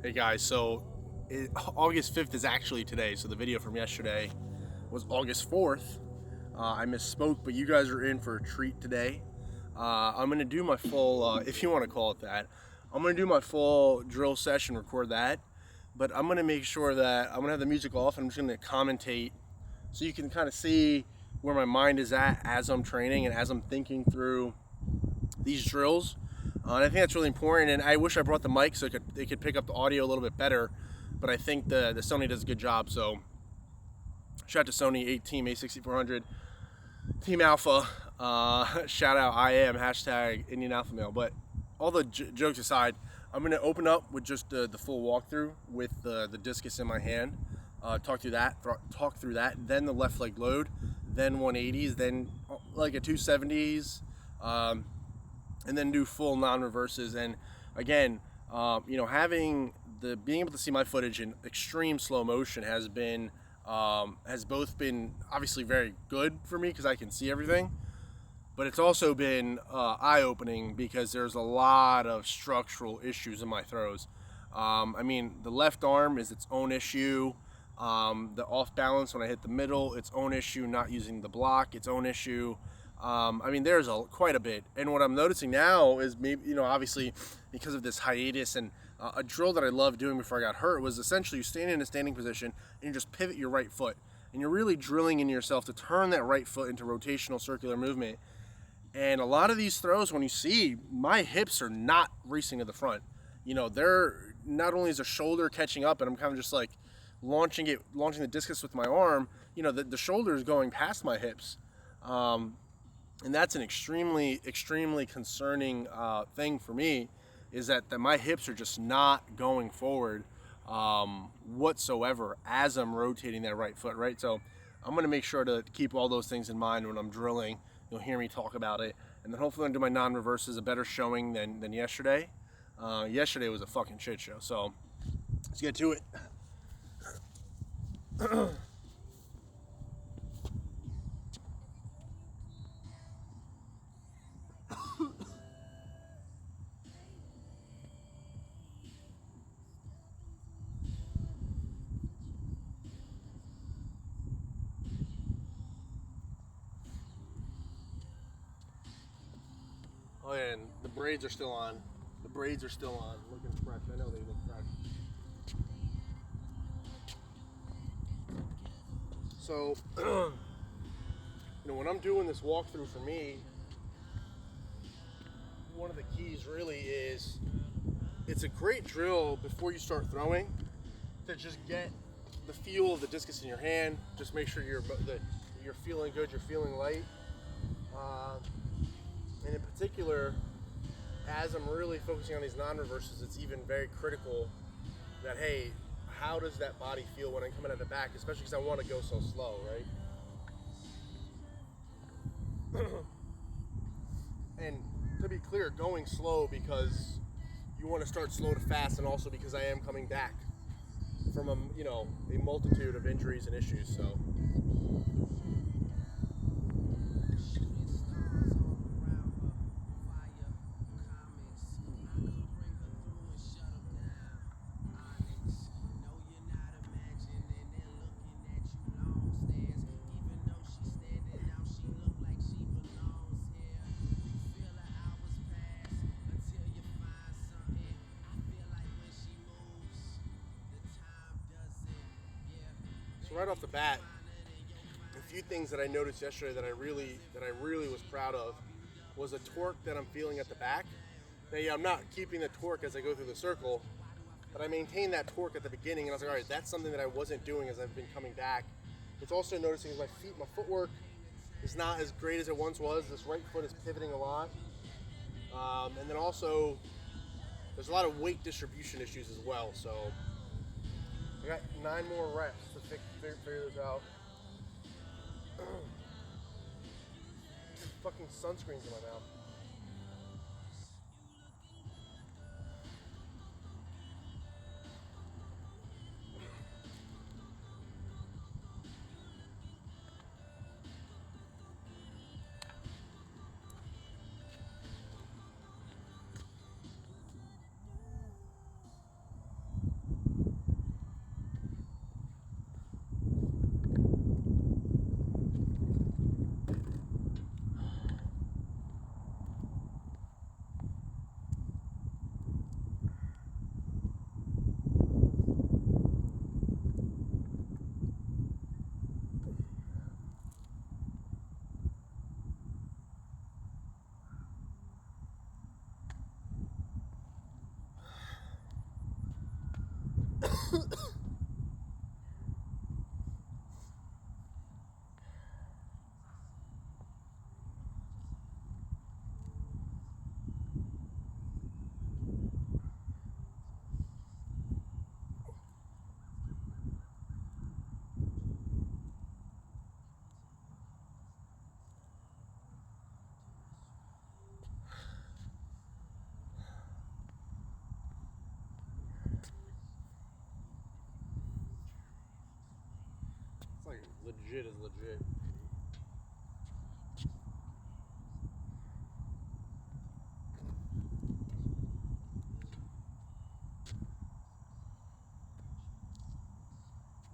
Hey guys, so August 5th is actually today, so the video from yesterday was August 4th. I misspoke, but you guys are in for a treat today. I'm going to do my full, if you want to call it that, I'm going to do my full drill session, record that, but I'm going to make sure that I'm going to have the music off and I'm just going to commentate so you can kind of see where my mind is at as I'm training and as I'm thinking through these drills. And I think that's really important, and I wish I brought the mic so it could pick up the audio a little bit better, but I think the Sony does a good job. So shout out to Sony 8 Team A6400 Team Alpha. Shout out I am hashtag Indian Alpha Male. But all the jokes aside, I'm going to open up with just the full walkthrough with the discus in my hand. Talk through that, then the left leg load, then 180s, then like a 270s, and then do full non-reverses. And again, being able to see my footage in extreme slow motion has both been obviously very good for me because I can see everything, but it's also been eye-opening because there's a lot of structural issues in my throws. The left arm is its own issue. The off balance when I hit the middle, its own issue. Not using the block, its own issue. There's quite a bit. And what I'm noticing now is maybe, obviously because of this hiatus and a drill that I loved doing before I got hurt was essentially you stand in a standing position and you just pivot your right foot. And you're really drilling in yourself to turn that right foot into rotational circular movement. And a lot of these throws, when you see, my hips are not racing to the front. They're not only is the shoulder catching up and I'm kind of just like launching the discus with my arm, the shoulder is going past my hips. And that's an extremely, extremely concerning thing for me, is that my hips are just not going forward whatsoever as I'm rotating that right foot, right? So I'm going to make sure to keep all those things in mind when I'm drilling. You'll hear me talk about it. And then hopefully I'm going to do my non-reverses a better showing than yesterday. Yesterday was a fucking shit show. So let's get to it. Oh, yeah, and the braids are still on. Looking fresh. I know they look fresh. So, when I'm doing this walkthrough, for me, one of the keys really is, it's a great drill before you start throwing to just get the feel of the discus in your hand. Just make sure you're feeling good, you're feeling light. And in particular, as I'm really focusing on these non-reverses, it's even very critical that, hey, how does that body feel when I'm coming at the back, especially because I want to go so slow, right? And to be clear, going slow because you want to start slow to fast, and also because I am coming back from a multitude of injuries and issues. So right off the bat, a few things that I noticed yesterday that I really was proud of was a torque that I'm feeling at the back. Now, yeah, I'm not keeping the torque as I go through the circle, but I maintained that torque at the beginning, and I was like, all right, that's something that I wasn't doing as I've been coming back. What's also noticing is my footwork is not as great as it once was. This right foot is pivoting a lot. And then also, there's a lot of weight distribution issues as well. So I got 9 more reps to figure this out. Fucking sunscreen's in my mouth. legit is legit.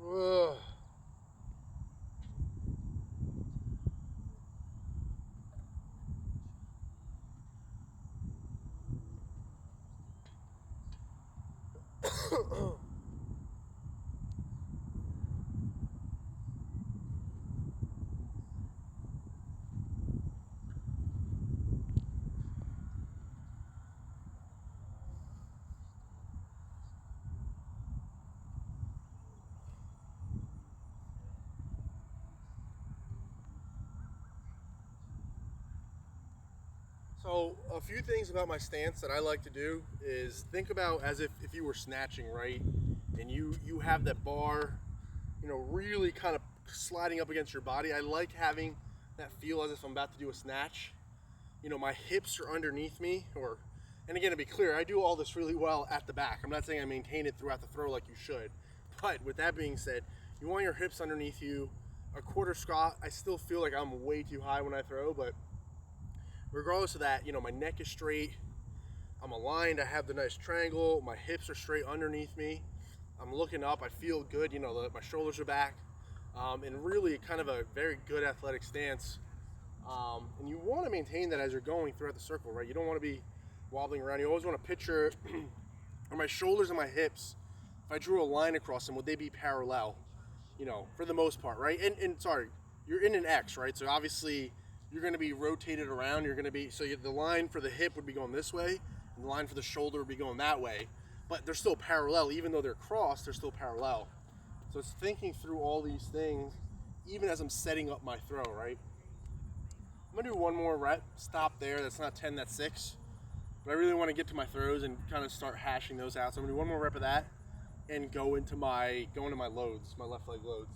Ugh. So a few things about my stance that I like to do is think about as if you were snatching, right? And you have that bar, you know, really kind of sliding up against your body. I like having that feel as if I'm about to do a snatch. You know, my hips are underneath me, and again, to be clear, I do all this really well at the back. I'm not saying I maintain it throughout the throw like you should, but with that being said, you want your hips underneath you. A quarter squat, I still feel like I'm way too high when I throw, but regardless of that, you know, my neck is straight, I'm aligned, I have the nice triangle, my hips are straight underneath me, I'm looking up, I feel good, you know, my shoulders are back, and really kind of a very good athletic stance. And you want to maintain that as you're going throughout the circle, right? You don't want to be wobbling around. You always want to picture, are my shoulders and my hips, if I drew a line across them, would they be parallel? You know, for the most part, right? And sorry, you're in an X, right? So obviously you're going to be rotated around. You're going to be, so the line for the hip would be going this way, and the line for the shoulder would be going that way. But they're still parallel. Even though they're crossed, they're still parallel. So it's thinking through all these things, even as I'm setting up my throw, right? I'm going to do one more rep, stop there. That's not 10, that's 6. But I really want to get to my throws and kind of start hashing those out. So I'm going to do one more rep of that and go into my loads, my left leg loads.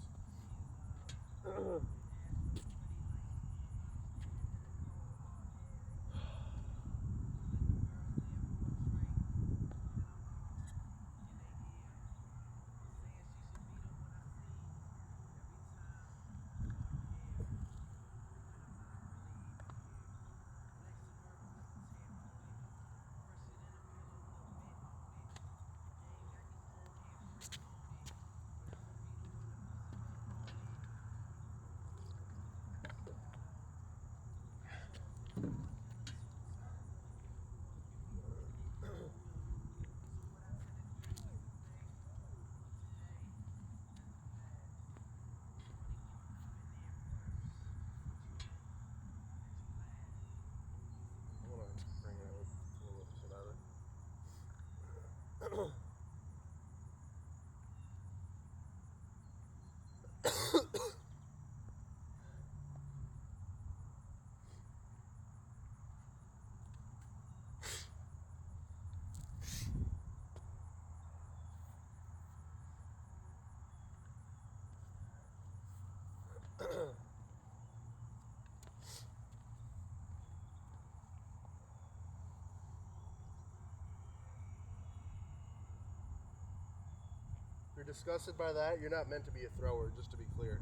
If you're disgusted by that, you're not meant to be a thrower, just to be clear.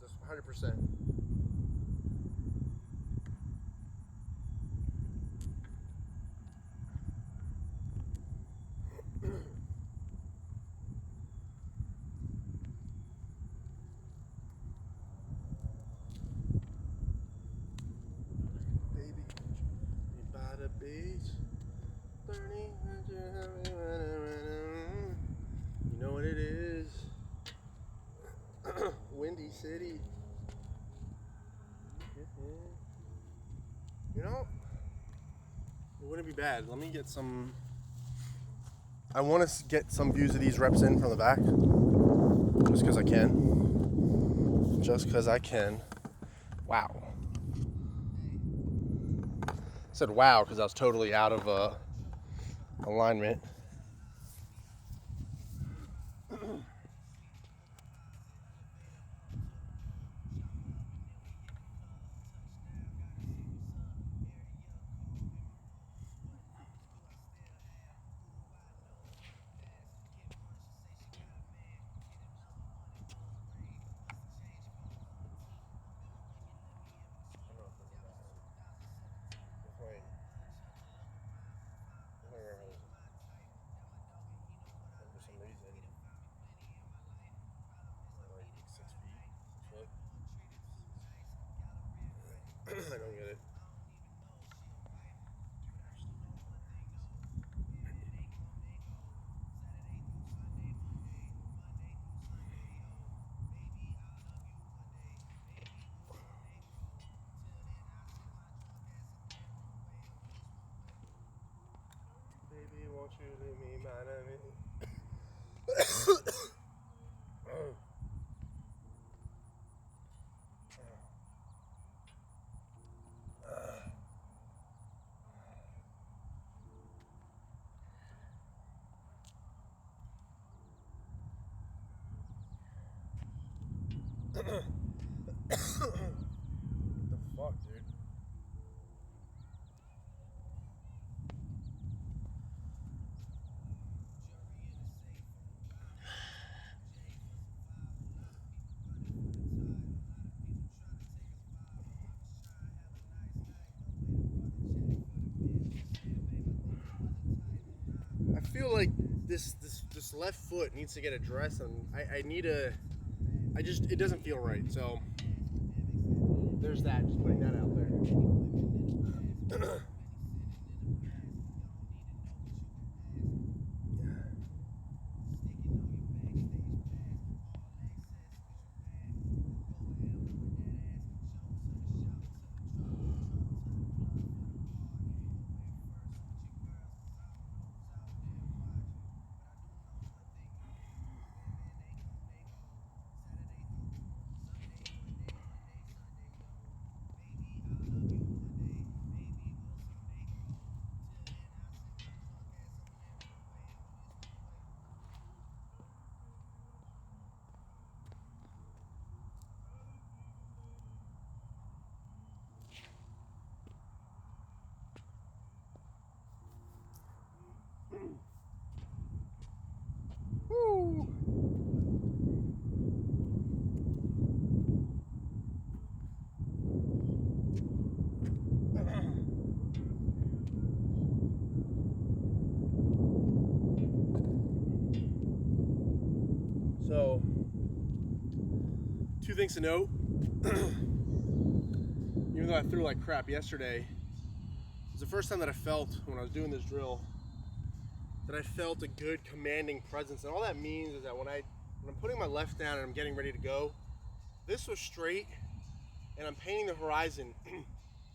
Just 100%. Baby, you bought a beach. You know what it is. Windy City. You know, it wouldn't be bad. Let me get some. I want to get some views of these reps in from the back. Just because I can. Just because I can. Wow. I said wow because I was totally out of alignment. won't you leave me, my enemy? What the fuck, dude? I feel like this left foot needs to get addressed, and I need a. It doesn't feel right. So there's that. Just putting that out there. Woo! So, two things to note. Even though I threw like crap yesterday, it was the first time that I felt, when I was doing this drill, that I felt a good commanding presence. And all that means is that when I'm putting my left down and I'm getting ready to go, this was straight, and I'm painting the horizon.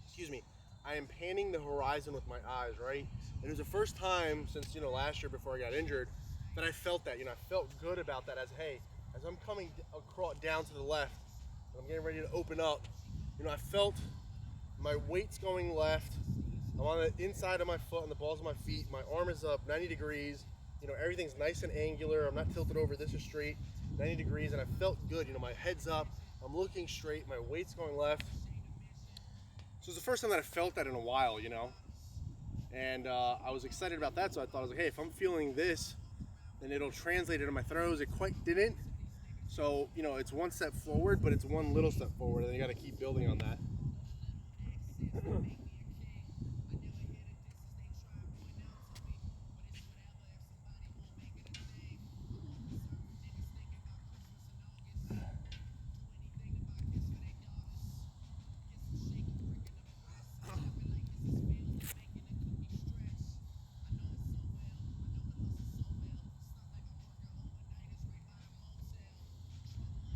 Excuse me. I am painting the horizon with my eyes, right? And it was the first time since, last year before I got injured that I felt that. I felt good about that as I'm coming across down to the left, and I'm getting ready to open up. I felt my weight's going left. I'm on the inside of my foot, on the balls of my feet. My arm is up 90 degrees. Everything's nice and angular. I'm not tilted over. This is straight, 90 degrees, and I felt good. My head's up. I'm looking straight. My weight's going left. So it's the first time that I felt that in a while, And I was excited about that, so I thought, hey, if I'm feeling this, then it'll translate into my throws. It quite didn't. So, it's one step forward, but it's one little step forward, and you got to keep building on that.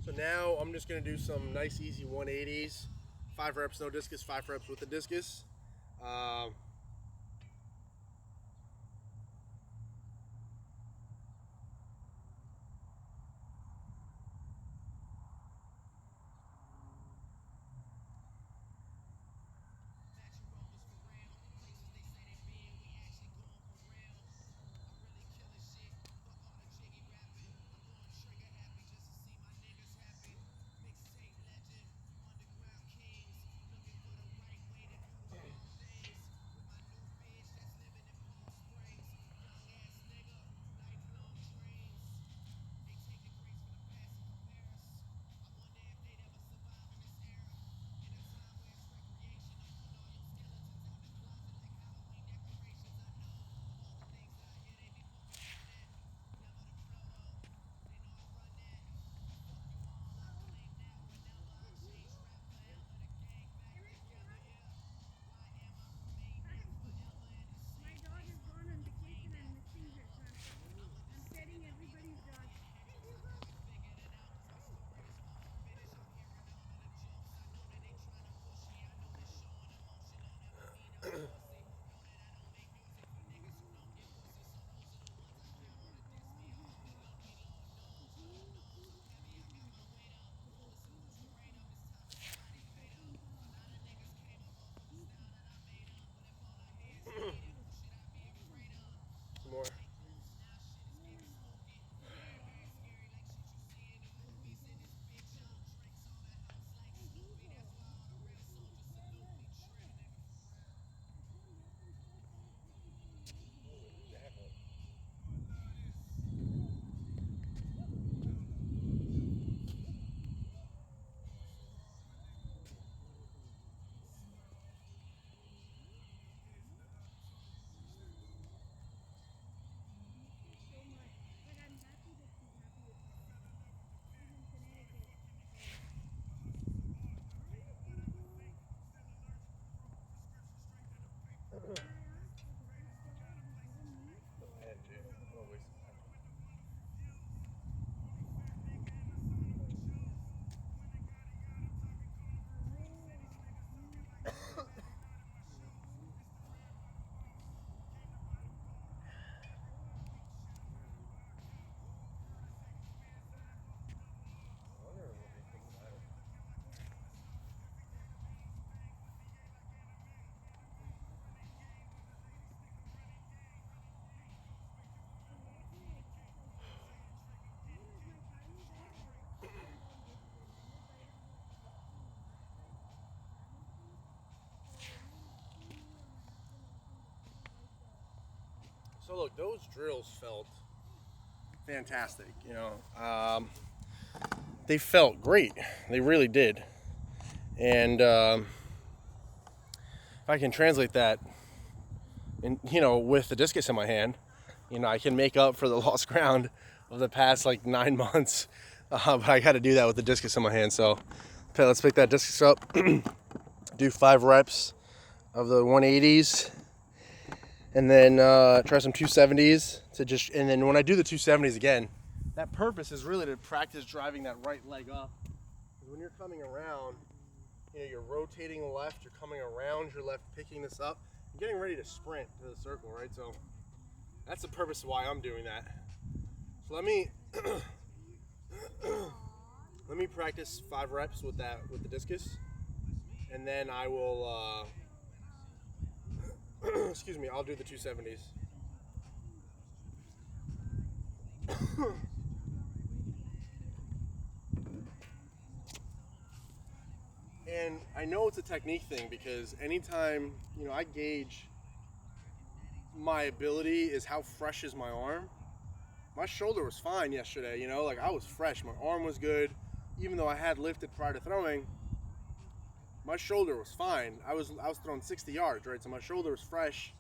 So now I'm just going to do some nice, easy 180s. 5 reps, no discus, 5 reps with the discus. So look, those drills felt fantastic. They felt great. They really did. And if I can translate that, with the discus in my hand, I can make up for the lost ground of the past 9 months. But I got to do that with the discus in my hand. So, okay, let's pick that discus up. Do 5 reps of the 180s, and then try some 270s and then when I do the 270s again, that purpose is really to practice driving that right leg up. Because when you're coming around, you're rotating left, you're coming around your left, picking this up, and getting ready to sprint to the circle, right? So that's the purpose of why I'm doing that. So let me practice 5 reps with the discus, and then I will excuse me, I'll do the 270s. And I know it's a technique thing because anytime, I gauge my ability is how fresh is my arm. My shoulder was fine yesterday, I was fresh. My arm was good. Even though I had lifted prior to throwing, my shoulder was fine. I was throwing 60 yards, right? So my shoulder was fresh.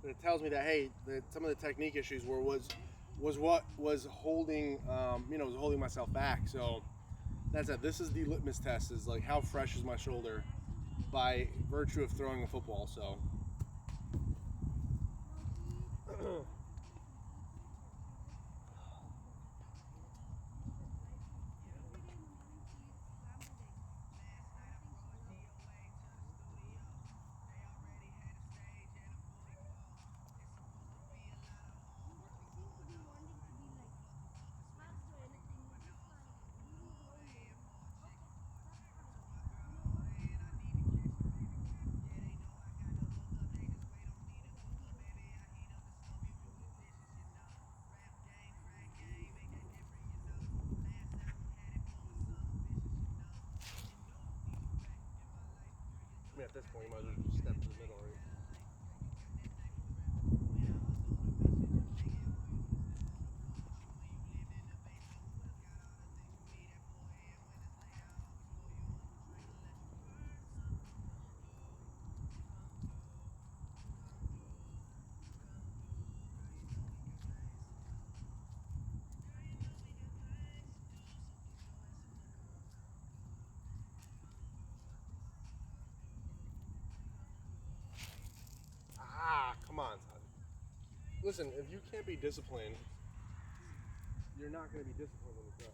And it tells me that, hey, some of the technique issues was what was holding, was holding myself back. So that's it. This is the litmus test, is how fresh is my shoulder by virtue of throwing a football. So at this point, you might as well just step to the middle, right? Come on, Todd. Listen, if you can't be disciplined, you're not going to be disciplined when you throw,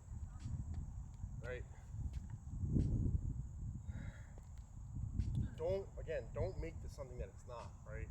right? Don't make this something that it's not, right?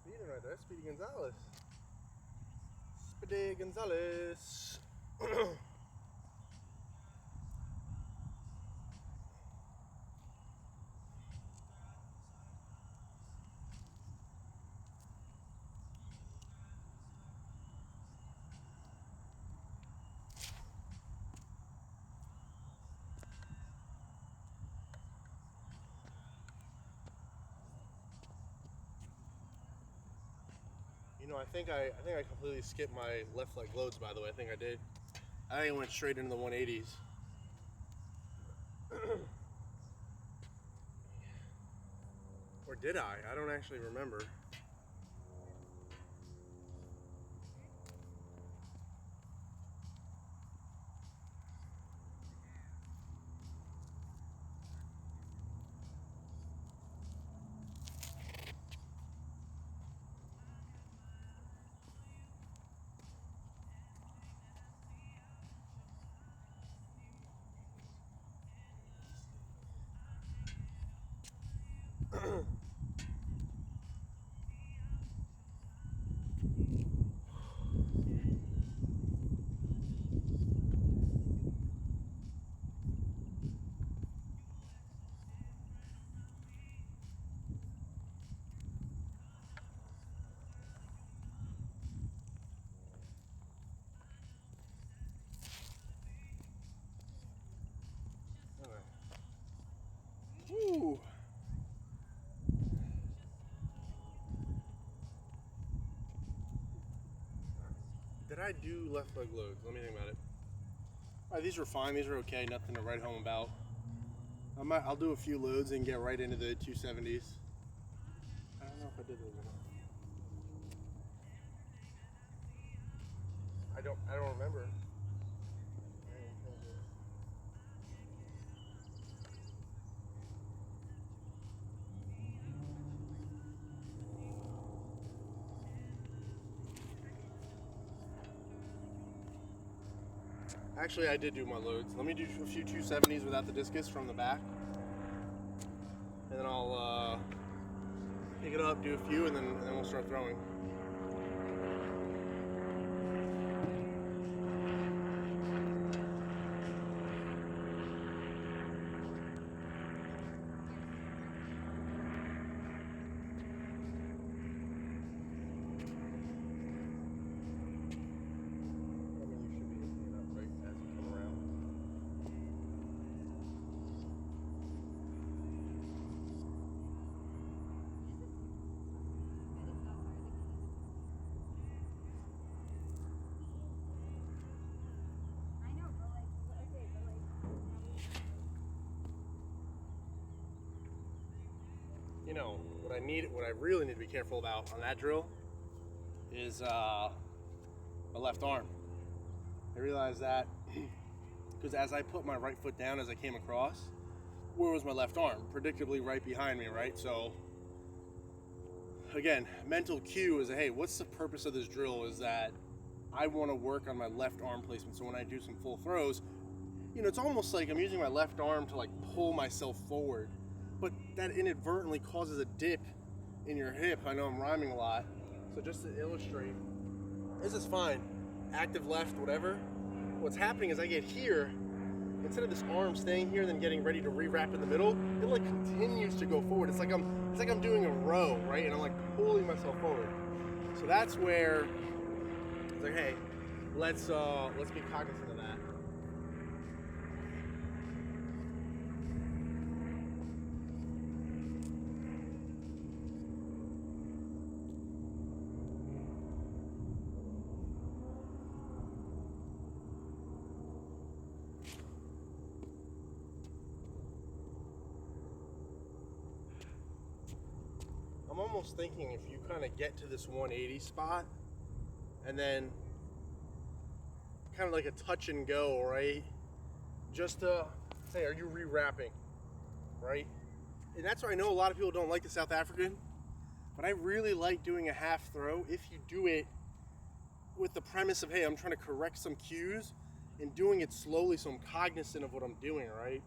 Speeding right there, Speedy Gonzalez. Speedy Gonzalez. I think I completely skipped my left leg loads, by the way. I think I did. I think I went straight into the 180s. Or did I? I don't actually remember. did I do left leg loads? Let me think about it. All right, these were fine. These are okay. Nothing to write home about. I'll do a few loads and get right into the 270s. I don't know if I did those or not. I don't remember. Actually, I did do my loads. Let me do a few 270s without the discus from the back. And then I'll pick it up, do a few, and then we'll start throwing. You know, what I really need to be careful about on that drill is my left arm. I realized that because as I put my right foot down as I came across, where was my left arm? Predictably right behind me, right? So again, mental cue is, hey, what's the purpose of this drill? Is that I want to work on my left arm placement. So when I do some full throws, you know, it's almost like I'm using my left arm to like pull myself forward, but that inadvertently causes a dip in your hip. I know I'm rhyming a lot. So just to illustrate, this is fine. Active left, whatever. What's happening is I get here, instead of this arm staying here and then getting ready to re-wrap in the middle, it like continues to go forward. It's like I'm doing a row, right? And I'm like pulling myself forward. So that's where it's like, hey, let's be cognizant of that. I'm almost thinking if you kind of get to this 180 spot and then kind of like a touch and go, right? Just to say, are you re-wrapping, right? And that's why I know a lot of people don't like the South African, but I really like doing a half throw if you do it with the premise of, hey, I'm trying to correct some cues and doing it slowly so I'm cognizant of what I'm doing, right?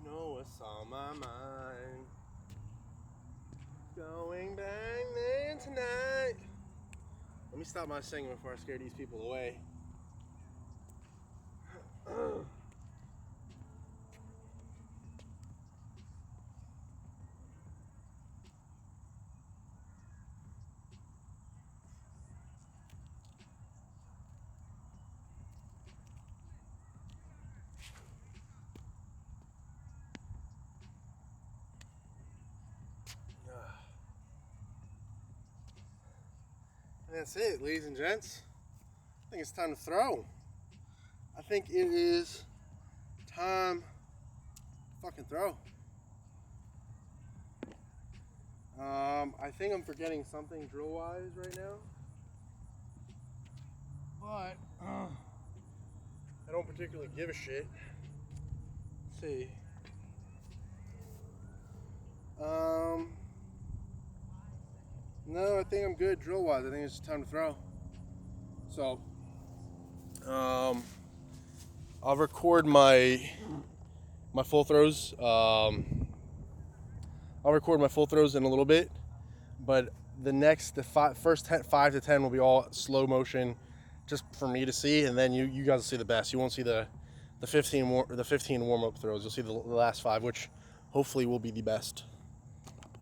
What's on my mind? Going back there tonight. Let me stop my singing before I scare these people away. And that's it, ladies and gents. I think it's time to throw. I think it is time to fucking throw. I think I'm forgetting something drill-wise right now. But I don't particularly give a shit. Let's see. No, I think I'm good drill-wise. I think it's time to throw. So, I'll record my full throws. I'll record my full throws in a little bit, but the first 5 to 10 will be all slow motion, just for me to see, and then you guys will see the best. You won't see the 15 warm-up throws. You'll see the last 5, which hopefully will be the best.